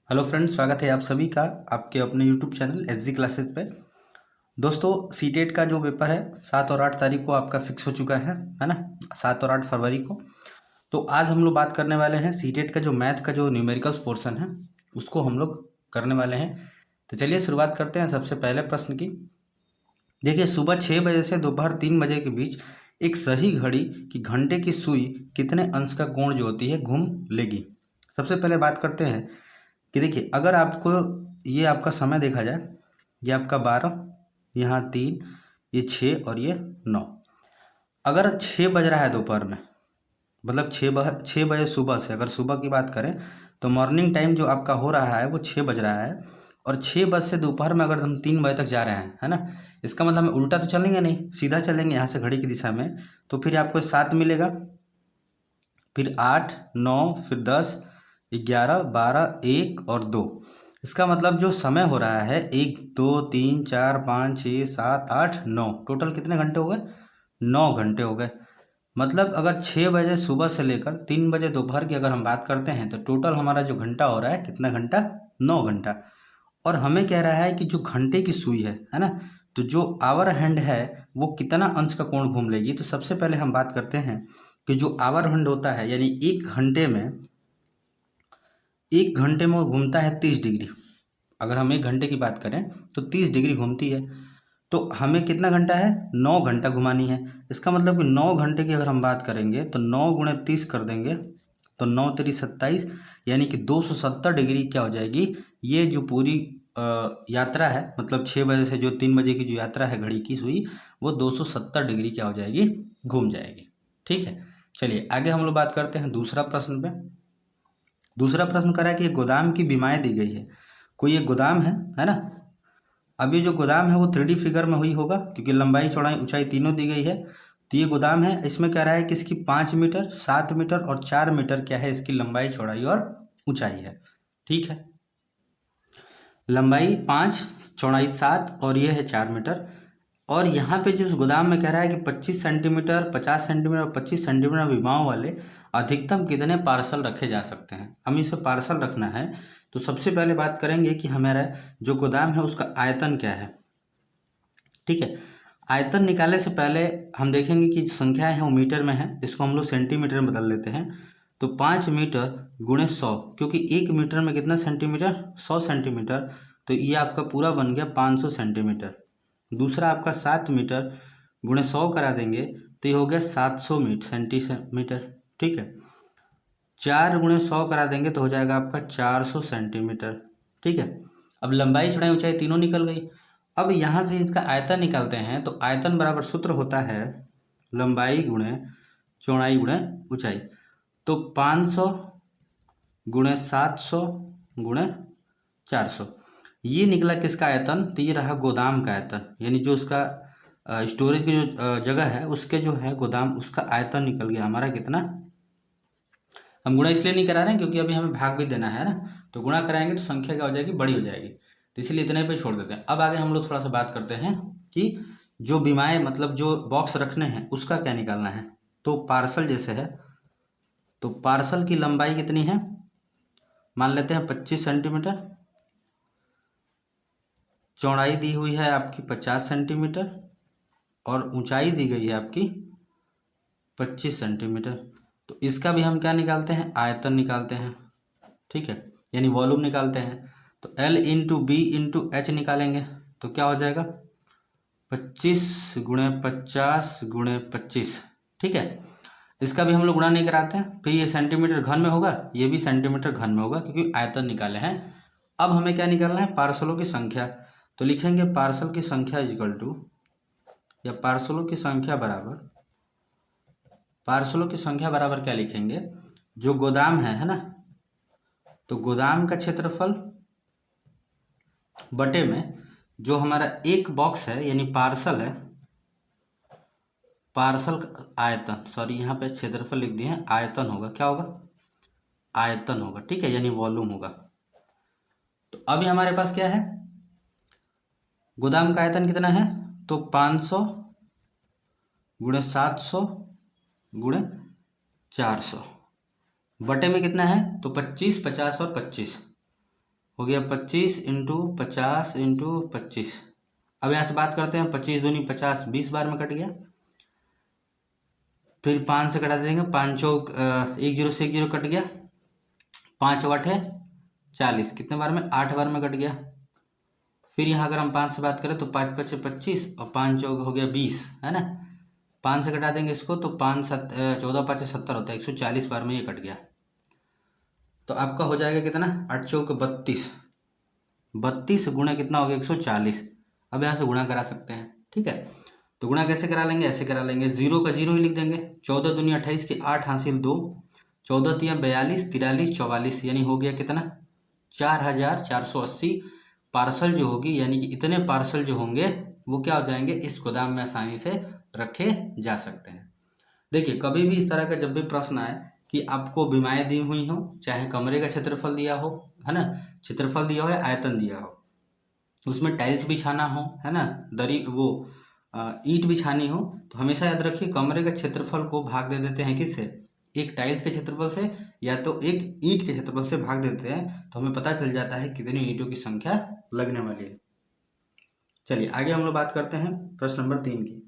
Hello friends, स्वागत है आप सभी का आपके अपने यूट्यूब चैनल एसजी क्लासेस पे। दोस्तों, सीटेट का जो पेपर है 7 और 8 तारीख को आपका फिक्स हो चुका है ना। 7 और 8 फरवरी को। तो आज हम लोग बात करने वाले हैं सीटेट का जो मैथ का जो न्यूमेरिकल्स पोर्शन है उसको हम लोग करने वाले हैं। तो चलिए शुरुआत करते हैं सबसे पहले प्रश्न की। देखिए, सुबह 6 बजे से दोपहर 3 बजे के बीच एक सही घड़ी की घंटे की सुई कितने अंश का कोण जो होती है घूम लेगी। सबसे पहले बात करते हैं कि देखिए, अगर आपको ये आपका समय देखा जाए, ये आपका 12, यहाँ 3, ये 6 और ये 9। अगर 6 बज रहा है दोपहर में, मतलब 6 बजे सुबह से, अगर सुबह की बात करें तो मॉर्निंग टाइम जो आपका हो रहा है वो 6 बज रहा है। और 6 बज से दोपहर में अगर हम 3 बजे तक जा रहे हैं, है ना, इसका मतलब हम उल्टा तो चलेंगे नहीं, सीधा चलेंगे यहाँ से घड़ी की दिशा में। तो फिर आपको 7 मिलेगा, फिर 8, 9, फिर 10, 11, 12, 1 और 2। इसका मतलब जो समय हो रहा है 1, 2, 3, 4, 5, 6, 7, 8, 9, टोटल कितने घंटे हो गए? 9 घंटे हो गए। मतलब अगर 6 बजे सुबह से लेकर 3 बजे दोपहर की अगर हम बात करते हैं तो टोटल हमारा जो घंटा हो रहा है कितना घंटा? 9 घंटा। और हमें कह रहा है कि जो घंटे की सुई है ना, तो जो आवर हैंड है वो कितना अंश का कोण घूम लेगी। तो सबसे पहले हम बात करते हैं कि जो आवर हैंड होता है, यानी एक घंटे में वो घूमता है 30 डिग्री। अगर हम 1 घंटे की बात करें तो 30 डिग्री घूमती है। तो हमें कितना घंटा है? 9 घंटा घुमानी है। इसका मतलब कि 9 घंटे की अगर हम बात करेंगे तो 9 गुणे 30 कर देंगे तो 9 तेरी 27, यानी कि 270 डिग्री क्या हो जाएगी। ये जो पूरी यात्रा है, मतलब 6 बजे से जो 3 बजे की जो यात्रा है घड़ी की सुई, वो 270 डिग्री क्या हो जाएगी? घूम जाएगी। ठीक है, चलिए आगे हम लोग बात करते हैं दूसरा प्रश्न पे। दूसरा प्रश्न करा है कि एक गोदाम की बीमाएँ दी गई है। कोई एक गोदाम है ना। अब ये जो गोदाम है वो 3D फिगर में हुई होगा, क्योंकि लंबाई चौड़ाई ऊंचाई तीनों दी गई है। तो ये गोदाम है, इसमें कह रहा है कि इसकी 5 मीटर, 7 मीटर और 4 मीटर क्या है, इसकी लंबाई चौड़ाई और ऊंचाई है। ठीक है, लंबाई 5, चौड़ाई 7 और ये है 4 मीटर। और यहाँ पे जो गोदाम में कह रहा है कि 25 सेंटीमीटर, 50 सेंटीमीटर और 25 सेंटीमीटर विमाओं वाले अधिकतम कितने पार्सल रखे जा सकते हैं। हम इसे पार्सल रखना है तो सबसे पहले बात करेंगे कि हमारा जो गोदाम है उसका आयतन क्या है। ठीक है, आयतन निकालने से पहले हम देखेंगे कि संख्याएं हैं वो मीटर में है, इसको हम लोग सेंटीमीटर में बदल लेते हैं। तो 5 मीटर गुणे 100, क्योंकि 1 मीटर में कितना सेंटीमीटर? 100 सेंटीमीटर। तो ये आपका पूरा बन गया 500 सेंटीमीटर। दूसरा आपका 7 मीटर गुणे 100 करा देंगे तो ये हो गया 700 सेंटीमीटर। ठीक है, 4 गुणे 100 करा देंगे तो हो जाएगा आपका 400 सेंटीमीटर। ठीक है, अब लंबाई चौड़ाई ऊंचाई तीनों निकल गई। अब यहाँ से इसका आयतन निकालते हैं तो आयतन बराबर सूत्र होता है लंबाई गुणे चौड़ाई गुणे ऊंचाई। तो 500 गुणे 700 गुणे 400, ये निकला किसका आयतन? तो ये रहा गोदाम का आयतन, यानी जो उसका स्टोरेज की जो जगह है उसके जो है गोदाम, उसका आयतन निकल गया हमारा कितना। हम गुणा इसलिए नहीं करा रहे हैं क्योंकि अभी हमें भाग भी देना है ना, तो गुणा कराएंगे तो संख्या क्या हो जाएगी? बड़ी हो जाएगी। तो इसलिए इतने पे छोड़ देते हैं। अब आगे हम लोग थोड़ा सा बात करते हैं कि जो बीमाएँ, मतलब जो बॉक्स रखने हैं उसका क्या निकालना है। तो पार्सल जैसे है, तो पार्सल की लंबाई कितनी है? मान लेते हैं 25 सेंटीमीटर, चौड़ाई दी हुई है आपकी 50 सेंटीमीटर और ऊंचाई दी गई है आपकी 25 सेंटीमीटर। तो इसका भी हम क्या निकालते हैं? आयतन निकालते हैं। ठीक है, यानी वॉल्यूम निकालते हैं। तो L into B into H निकालेंगे तो क्या हो जाएगा? 25 गुणे 50 गुणे 25। ठीक है, इसका भी हम लोग गुणा नहीं कराते हैं। फिर ये सेंटीमीटर घन में होगा, ये भी सेंटीमीटर घन में होगा, क्योंकि आयतन निकाले हैं। अब हमें क्या निकालना है? पार्सलों की संख्या। तो लिखेंगे पार्सल की संख्या इजकल टू, या पार्सलों की संख्या बराबर, पार्सलों की संख्या बराबर क्या लिखेंगे? जो गोदाम है ना, तो गोदाम का क्षेत्रफल बटे में जो हमारा एक बॉक्स है यानी पार्सल है, पार्सल का आयतन, सॉरी यहाँ पे क्षेत्रफल लिख दिए हैं, आयतन होगा। क्या होगा? आयतन होगा। ठीक है, यानी वॉल्यूम होगा। तो अभी हमारे पास क्या है? गोदाम का आयतन कितना है? तो 500 गुणे 700 गुणे 400 बटे में कितना है? तो 25, 50 और 25। हो गया 25 इंटू 50 इंटू 25। अब यहाँ से बात करते हैं, 25 दूनी 50, 20 बार में कट गया। फिर 5 से कटा देंगे, 5 चौक 1 0 से 1 0 कट गया, 5 8 है 40, कितने बार में? 8 बार में कट गया। फिर यहाँ अगर हम 5 से बात करें तो 5 5 25 और 5 चौक हो गया 20, है ना। 5 से कटा देंगे इसको तो 5 7 14 5 70 होता है, 140 बार में ये कट गया। तो आपका हो जाएगा कितना? 8 चौक 32, 32 गुणा कितना हो गया? 140। अब यहाँ से गुणा करा सकते हैं, ठीक है। तो गुणा कैसे करा लेंगे? ऐसे करा लेंगे, 0 का 0 ही लिख देंगे। 14 दूनी 28 के 8 हासिल 2, 14 तिया 42, 43 44, यानी हो गया कितना? 4480 पार्सल जो होगी, यानी कि इतने पार्सल जो होंगे वो क्या हो जाएंगे? इस गोदाम में आसानी से रखे जा सकते हैं। देखिए, कभी भी इस तरह का जब भी प्रश्न आए कि आपको बीमाएँ दी हुई हो, चाहे कमरे का क्षेत्रफल दिया हो, है ना, क्षेत्रफल दिया हो या आयतन दिया हो, उसमें टाइल्स बिछाना हो, है ना, दरी वो ईंट बिछानी हो, तो हमेशा याद रखिए कमरे का क्षेत्रफल को भाग दे देते हैं किससे? एक टाइल्स के क्षेत्रफल से या तो एक ईंट के क्षेत्रफल से भाग देते हैं, तो हमें पता चल जाता है कितनी ईंटों की संख्या लगने वाली है। चलिए आगे हम लोग बात करते हैं प्रश्न नंबर 3 की।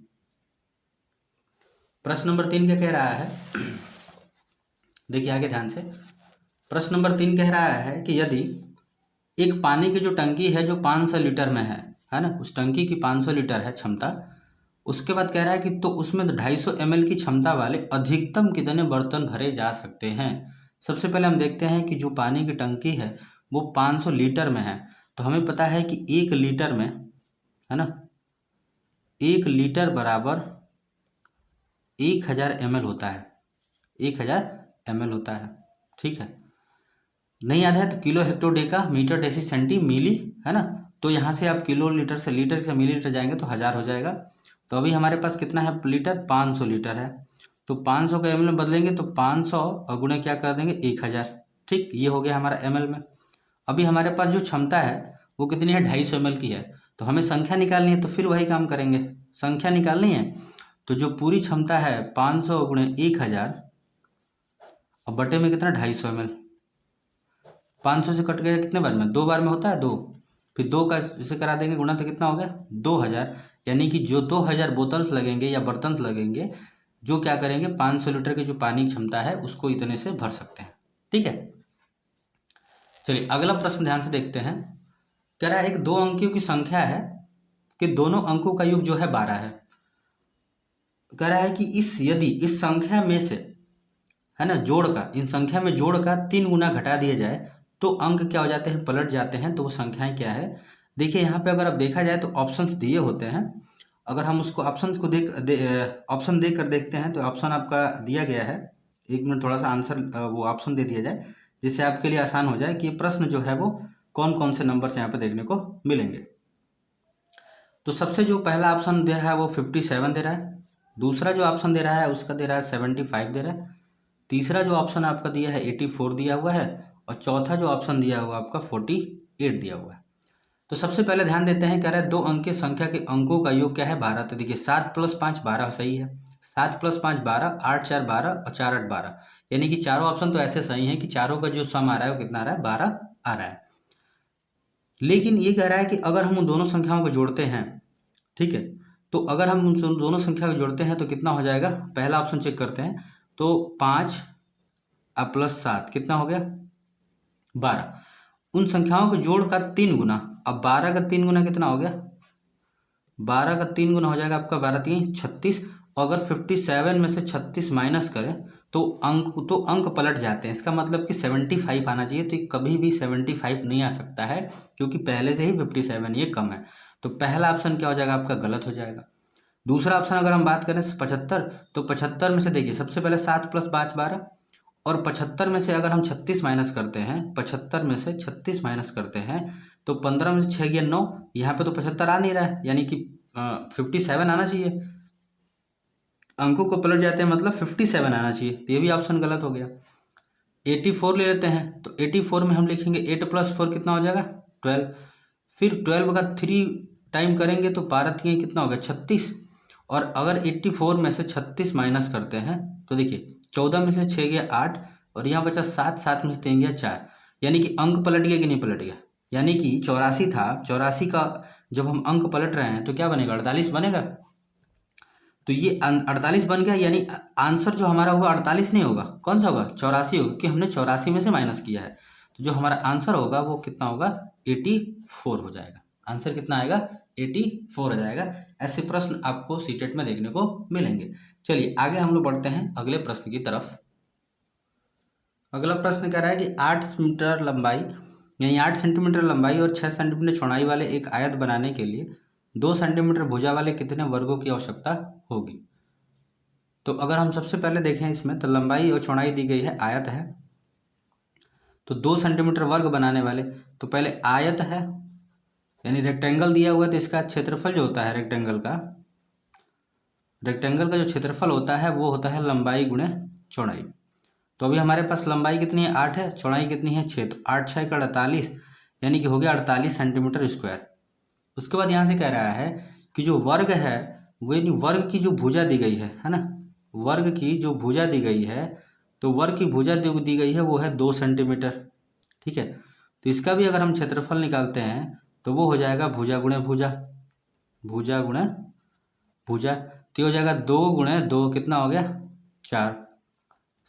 प्रश्न नंबर 3 क्या कह रहा है? देखिए आगे ध्यान से, प्रश्न नंबर 3 कह रहा है कि यदि एक पानी की जो टंकी है जो 500 लीटर में है ना, उस टंकी की 500 लीटर है क्षमता, उसके बाद कह रहा है कि तो उसमें 250 ml की क्षमता वाले अधिकतम कितने बर्तन भरे जा सकते हैं। सबसे पहले हम देखते हैं कि जो पानी की टंकी है वो 500 लीटर में है, तो हमें पता है कि 1 लीटर में, है ना, 1 लीटर बराबर 1000 ml होता है, 1000 ml होता है, ठीक है। नहीं याद है तो kilo hecto deca metre deci centi milli, है ना, तो यहाँ से आप किलो लीटर से लीटर से मिलीलीटर जाएंगे तो 1000 हो जाएगा। तो अभी हमारे पास कितना है लीटर? 500 लीटर है, तो 500 का एमएल में बदलेंगे तो 500 और गुणे क्या कर देंगे? 1000, ठीक, ये हो गया हमारा एमएल में। अभी हमारे पास जो क्षमता है वो कितनी है? 250 ml की है, तो हमें संख्या निकालनी है, तो फिर वही काम करेंगे, संख्या निकालनी है। तो जो पूरी क्षमता है 500 गुणे 1000 और बटे में कितना? 250 ml। 500 से कट गया कितने बार में? 2 बार में होता है, 2, फिर 2 का इसे करा देंगे गुणा तो कितना हो गया? 2000, यानी कि जो 2000 बोतल्स लगेंगे या बर्तन लगेंगे जो क्या करेंगे 500 लीटर की जो पानी की क्षमता है उसको इतने से भर सकते हैं, ठीक है। चलिए अगला प्रश्न ध्यान से देखते हैं। कह रहा है एक 2 अंकियों की संख्या है कि दोनों अंकों का योग जो है 12 है। कह रहा है कि यदि इस संख्या में से, है ना, जोड़ का, इन संख्या में जोड़ का 3 गुना घटा दिया जाए तो अंक क्या हो जाते हैं? पलट जाते हैं। तो वो संख्याएं क्या है? देखिए यहाँ पे अगर आप देखा जाए तो ऑप्शंस दिए होते हैं, अगर हम उसको ऑप्शंस को ऑप्शन देख कर देखते हैं तो ऑप्शन आपका दिया गया है। एक मिनट थोड़ा सा आंसर वो ऑप्शन दे दिया जाए जिससे आपके लिए आसान हो जाए कि प्रश्न जो है वो कौन कौन से नंबर से यहाँ पे देखने को मिलेंगे। तो सबसे जो पहला ऑप्शन दे रहा है वो 57 दे रहा है, दूसरा जो ऑप्शन दे रहा है उसका दे रहा है 75 दे रहा है, तीसरा जो ऑप्शन आपका दिया है 84 दिया हुआ है, और चौथा जो ऑप्शन दिया हुआ आपका 48 दिया हुआ है। तो सबसे पहले ध्यान देते हैं, कह रहा है 2 अंकीय संख्या के अंकों का योग क्या है? 12। तो देखिए 7 + 5 12 सही है, 7 + 5 12, 8 4 12 और 4 8 12, यानी कि चारों ऑप्शन तो ऐसे सही हैं कि चारों का जो सम आ रहा है वो कितना आ रहा है? 12 आ रहा है। लेकिन ये कह रहा है कि अगर हम उन दोनों संख्याओं को जोड़ते हैं, ठीक है, तो अगर हम उन दोनों संख्या को जोड़ते हैं तो कितना हो जाएगा? पहला ऑप्शन चेक करते हैं, तो 5 + 7 कितना हो गया? 12। उन संख्याओं के जोड़ का 3 गुना, अब 12 का 3 गुना कितना हो गया? 12 का 3 गुना हो जाएगा आपका 12 3 36। अगर 57 में से 36 माइनस करें तो अंक पलट जाते हैं। इसका मतलब कि 75 आना चाहिए, तो कभी भी 75 नहीं आ सकता है क्योंकि पहले से ही 57 ये कम है। तो पहला ऑप्शन क्या हो जाएगा आपका? गलत हो जाएगा। दूसरा ऑप्शन अगर हम बात करें 75, तो 75 में से देखिए सबसे पहले 7 + 5 12, और 75 में से अगर हम 36 माइनस करते हैं, 75 में से 36 माइनस करते हैं तो 15 में से 6 गया 9, यहाँ पे तो 75 आ नहीं रहा है, यानी कि 57 आना चाहिए। अंकों को पलट जाते हैं मतलब 57 आना चाहिए, तो ये भी ऑप्शन गलत हो गया। 84 ले लेते हैं, तो 84 में हम लिखेंगे 8 + 4 कितना हो जाएगा? 12। फिर 12 का 3 टाइम करेंगे तो 12 3 कितना हो गया? 36। और अगर 84 में से 36 माइनस करते हैं तो देखिए 14 में से 6 गया 8, और यहाँ बचा 7, 7 में से 3 गया 4, यानी कि अंक पलट गया कि नहीं पलट गया? यानी कि 84 था, 84 का जब हम अंक पलट रहे हैं तो क्या बनेगा, 48 बनेगा। तो ये 48 बन गया, यानी आंसर जो हमारा होगा 48 नहीं होगा, कौन सा होगा, 84 होगा, कि हमने 84 में से माइनस किया है। तो जो हमारा आंसर होगा वो कितना होगा, 84 हो जाएगा। आंसर कितना आएगा, 84 हो जाएगा। ऐसे प्रश्न आपको सीटेट में देखने को मिलेंगे। चलिए आगे हम लोग बढ़ते हैं अगले प्रश्न की तरफ। अगला प्रश्न कह रहा है कि 8 मीटर लंबाई यानी 8 सेंटीमीटर लंबाई और 6 सेंटीमीटर चौड़ाई वाले एक आयत बनाने के लिए 2 सेंटीमीटर भुजा वाले कितने वर्गों की आवश्यकता होगी। तो अगर हम सबसे पहले देखें इसमें, तो लंबाई और चौड़ाई दी गई है, आयत है, तो 2 सेंटीमीटर वर्ग बनाने वाले, तो पहले आयत है यानी रेक्टेंगल दिया हुआ है, तो इसका क्षेत्रफल जो होता है रेक्टेंगल का जो क्षेत्रफल होता है वो होता है लंबाई गुणे चौड़ाई। तो अभी हमारे पास लंबाई कितनी है, 8 है, चौड़ाई कितनी है, 6, तो 8 6 का 48, यानी कि हो गया 48 सेंटीमीटर स्क्वायर। उसके बाद यहाँ से कह रहा है कि जो वर्ग है वो वर्ग की जो भुजा दी गई है ना, वर्ग की जो भुजा दी गई है, तो वर्ग की भुजा दी गई है वो है 2 सेंटीमीटर। ठीक है, तो इसका भी अगर हम क्षेत्रफल निकालते हैं तो वो हो जाएगा भुजा गुणे भुजा, भुजा गुणे भुजा, तो हो जाएगा 2 गुणे 2 कितना हो गया, 4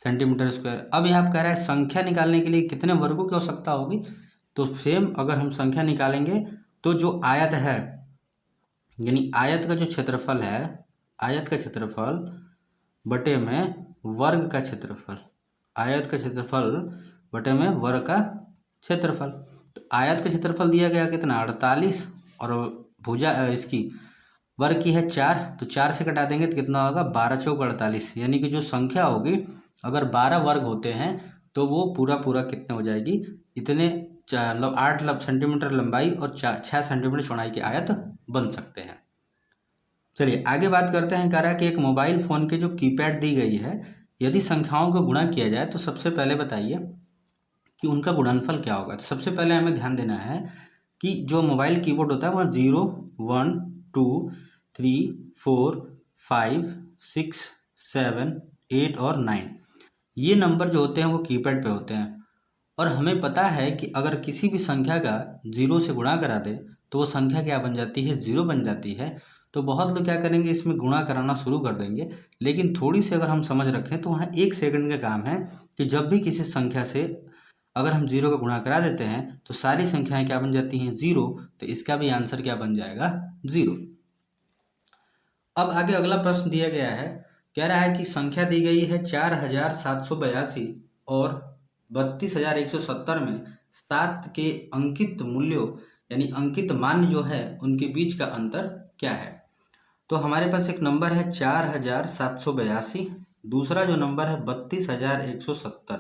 सेंटीमीटर स्क्वायर। अब यहाँ कह रहा है संख्या निकालने के लिए कितने वर्गों की आवश्यकता होगी। तो सेम अगर हम संख्या निकालेंगे तो जो आयत है यानी आयत का जो क्षेत्रफल है, आयत का क्षेत्रफल बटे में वर्ग का क्षेत्रफल, आयत का क्षेत्रफल बटे में वर्ग का क्षेत्रफल। तो आयत का क्षेत्रफल दिया गया कितना, 48, और भुजा इसकी वर्ग की है 4, तो 4 से घटा देंगे तो कितना होगा, 12 चौक 48, यानी कि जो संख्या होगी अगर 12 वर्ग होते हैं तो वो पूरा कितने हो जाएगी, इतने 8 सेंटीमीटर लंबाई और 6 सेंटीमीटर चौड़ाई की आयत बन सकते हैं। चलिए आगे बात करते हैं। कह रहा है कि एक मोबाइल फ़ोन के जो कीपैड दी गई है, यदि संख्याओं को गुणा किया जाए तो सबसे पहले बताइए कि उनका गुणनफल क्या होगा। तो सबसे पहले हमें ध्यान देना है कि जो मोबाइल कीबोर्ड होता है वह 0 1 2 3 4 5 6 7 8 और 9 ये नंबर जो होते हैं वो कीपैड पे होते हैं। और हमें पता है कि अगर किसी भी संख्या का 0 से गुणा करा दे तो वो संख्या क्या बन जाती है, 0 बन जाती है। तो बहुत लोग क्या करेंगे, इसमें गुणा कराना शुरू कर देंगे, लेकिन थोड़ी सी अगर हम समझ रखें तो वहाँ 1 सेकंड का काम है कि जब भी किसी संख्या से अगर हम 0 का गुणा करा देते हैं तो सारी संख्याएं क्या बन जाती हैं, 0। तो इसका भी आंसर क्या बन जाएगा, 0। अब आगे अगला प्रश्न दिया गया है, कह रहा है कि संख्या दी गई है 4782 और 32170 में 7 के अंकित मूल्यों यानी अंकित मान जो है उनके बीच का अंतर क्या है। तो हमारे पास एक नंबर है 4782, दूसरा जो नंबर है 32170।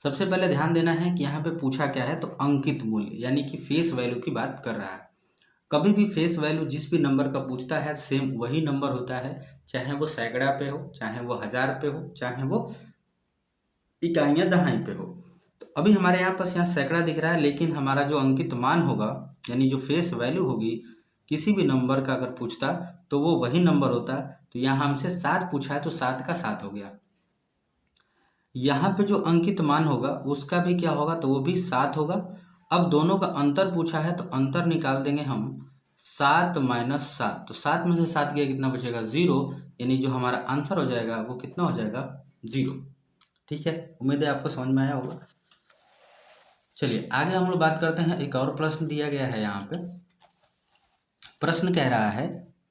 सबसे पहले ध्यान देना है कि यहाँ पे पूछा क्या है, तो अंकित मूल्य यानी कि फेस वैल्यू की बात कर रहा है। कभी भी फेस वैल्यू जिस भी नंबर का पूछता है सेम वही नंबर होता है, चाहे वो सैकड़ा पे हो, चाहे वो हजार पे हो, चाहे वो इकाइयाँ दहाई पे हो। तो अभी हमारे यहाँ पास यहाँ सैकड़ा दिख रहा है, लेकिन हमारा जो अंकित मान होगा यानी जो फेस वैल्यू होगी किसी भी नंबर का अगर पूछता तो वो वही नंबर होता। तो यहाँ हमसे 7 पूछा है तो 7 का 7 हो गया। यहाँ पे जो अंकित मान होगा उसका भी क्या होगा, तो वो भी 7 होगा। अब दोनों का अंतर पूछा है तो अंतर निकाल देंगे हम, 7 माइनस 7, तो 7 में से 7 गया कितना बचेगा, 0, यानी जो हमारा आंसर हो जाएगा वो कितना हो जाएगा, 0। ठीक है, उम्मीद है आपको समझ में आया होगा। चलिए आगे हम लोग बात करते हैं। एक और प्रश्न दिया गया है यहाँ पे। प्रश्न कह रहा है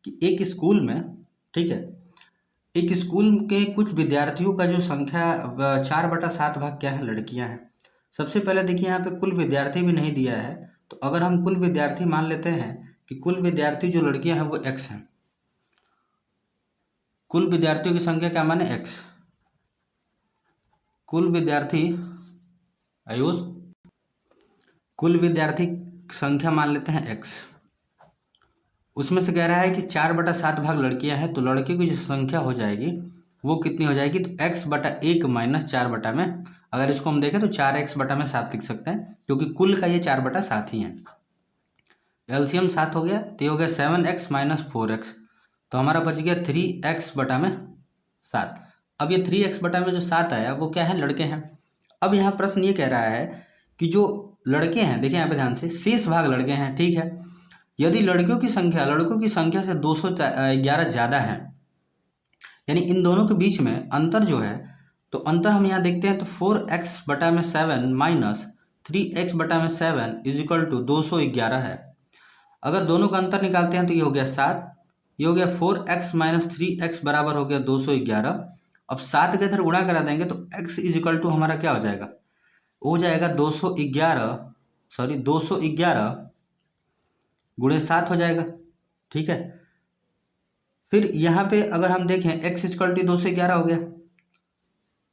कि एक स्कूल में, ठीक है, एक स्कूल के कुछ विद्यार्थियों का जो संख्या 4/7 भाग क्या है, लड़कियां हैं। सबसे पहले देखिए यहाँ पे कुल विद्यार्थी भी नहीं दिया है, तो अगर हम कुल विद्यार्थी मान लेते हैं कि कुल विद्यार्थी जो लड़कियां हैं वो x हैं, कुल विद्यार्थियों की संख्या क्या माने, x। कुल विद्यार्थी आयुष, कुल विद्यार्थी संख्या मान लेते हैं x। उसमें से कह रहा है कि 4/7 भाग लड़कियां हैं, तो लड़कियों की जो संख्या हो जाएगी वो कितनी हो जाएगी, तो x/1 माइनस 4 में, अगर इसको हम देखें तो 4x/7 लिख सकते हैं, क्योंकि कुल का ये 4/7 ही है। एलसीएम 7 हो गया, तो ये हो गया 7x माइनस 4x, तो हमारा बच गया 3x/7। अब ये 3x में जो 7 आया वो क्या है, लड़के हैं। अब यहाँ प्रश्न ये कह रहा है कि जो लड़के हैं, देखिए यहाँ पे ध्यान से, शेष भाग लड़के हैं, ठीक है। यदि लड़कियों की संख्या से 211 ज़्यादा है, यानी इन दोनों के बीच में अंतर जो है, तो अंतर हम यहाँ देखते हैं तो 4x/7 minus 3x/7 is equal to 211 है। अगर दोनों का अंतर निकालते हैं तो ये हो गया 7, ये हो गया 4x माइनस 3x बराबर हो गया 211। अब 7 के इधर गुणा करा देंगे तो x इज इक्वल टू हमारा क्या हो जाएगा, हो जाएगा 211 गुणे 7 हो जाएगा, ठीक है। फिर यहाँ पे अगर हम देखें x इक्वल टू 211 हो गया,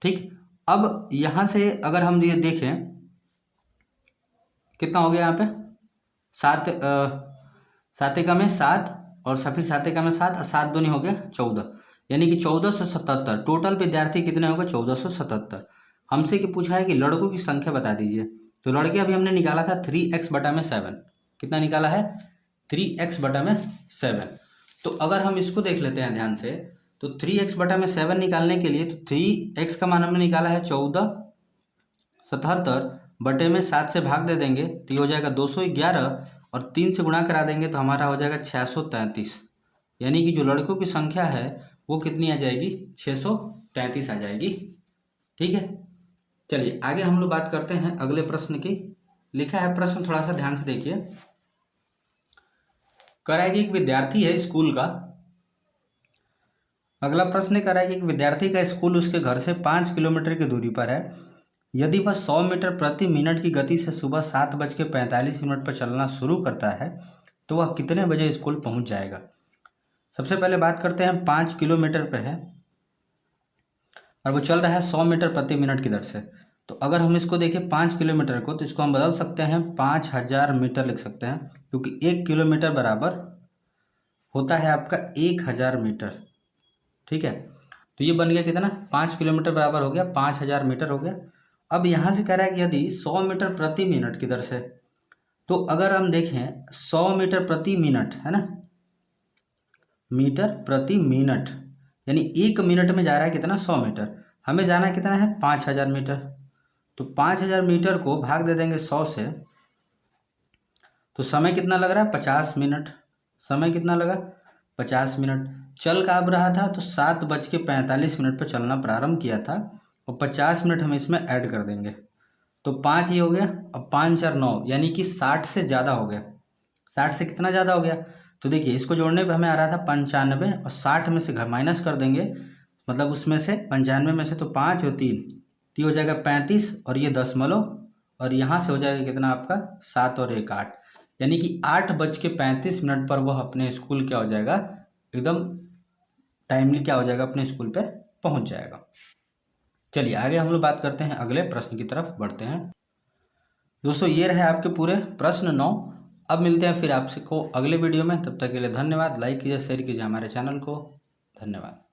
ठीक। अब यहाँ से अगर हम ये देखें कितना हो गया यहाँ पे, 7 एकम में 7 और फिर 7 एकम में 7 और 7 दूनी हो गया 14, यानी कि 1477। टोटल विद्यार्थी कितने होंगे, 1477। हमसे कि पूछा है कि लड़कों की संख्या बता दीजिए, तो लड़के अभी हमने निकाला था 3x/7। कितना निकाला है, 3x/7। तो अगर हम इसको देख लेते हैं ध्यान से, तो 3x/7 निकालने के लिए तो 3x का मान हमने निकाला है 1477 बटे में 7 से भाग दे देंगे तो ये हो जाएगा 211 और 3 से गुणा करा देंगे तो हमारा हो जाएगा 633। यानी कि जो लड़कों की संख्या है वो कितनी आ जाएगी, 633 आ जाएगी, ठीक है। चलिए आगे हम लोग बात करते हैं अगले प्रश्न की। लिखा है प्रश्न, थोड़ा सा ध्यान से देखिए। कह रहा है कि एक विद्यार्थी है स्कूल का, अगला प्रश्न कह रहा है कि एक विद्यार्थी का स्कूल उसके घर से 5 किलोमीटर की दूरी पर है। यदि वह 100 मीटर प्रति मिनट की गति से सुबह 7:45 पर चलना शुरू करता है तो वह कितने बजे स्कूल पहुंच जाएगा। सबसे पहले बात करते हैं, 5 किलोमीटर पे है और वो चल रहा है 100 मीटर प्रति मिनट की दर से। तो अगर हम इसको देखें 5 किलोमीटर को, तो इसको हम बदल सकते हैं, 5000 मीटर लिख सकते हैं, क्योंकि 1 किलोमीटर बराबर होता है आपका 1000 मीटर, ठीक है। तो ये बन गया कितना, 5 किलोमीटर बराबर हो गया 5000 मीटर हो गया। अब यहाँ से कह रहा है कि यदि 100 मीटर प्रति मिनट की दर से, तो अगर हम देखें 100 मीटर प्रति मिनट है ना, मीटर प्रति मिनट, यानी 1 मिनट में जा रहा है कितना, 100 मीटर। हमें जाना कितना है, 5000 मीटर। तो 5000 मीटर को भाग दे देंगे 100 से, तो समय कितना लग रहा है, 50 मिनट। समय कितना लगा, 50 मिनट। चल का अब रहा था तो 7:45 पर चलना प्रारंभ किया था और 50 मिनट हम इसमें ऐड कर देंगे तो 5 ही हो गया। अब 5 4 9, यानी कि 60 से ज़्यादा हो गया। 60 से कितना ज़्यादा हो गया, तो देखिए इसको जोड़ने पे हमें आ रहा था 95 और 60 में से माइनस कर देंगे, मतलब उसमें से 95 में से तो 5 और 3 हो जाएगा 35 और ये 10 और यहाँ से हो जाएगा कितना आपका 7 और 1 8, यानी कि 8:35 पर वह अपने स्कूल क्या हो जाएगा, एकदम टाइमली क्या हो जाएगा, अपने स्कूल पर पहुँच जाएगा। चलिए आगे हम लोग बात करते हैं, अगले प्रश्न की तरफ बढ़ते हैं। दोस्तों ये रहे आपके पूरे प्रश्न 9। अब मिलते हैं फिर आपसे को अगले वीडियो में, तब तक के लिए धन्यवाद। लाइक कीजिए, शेयर कीजिए हमारे चैनल को। धन्यवाद।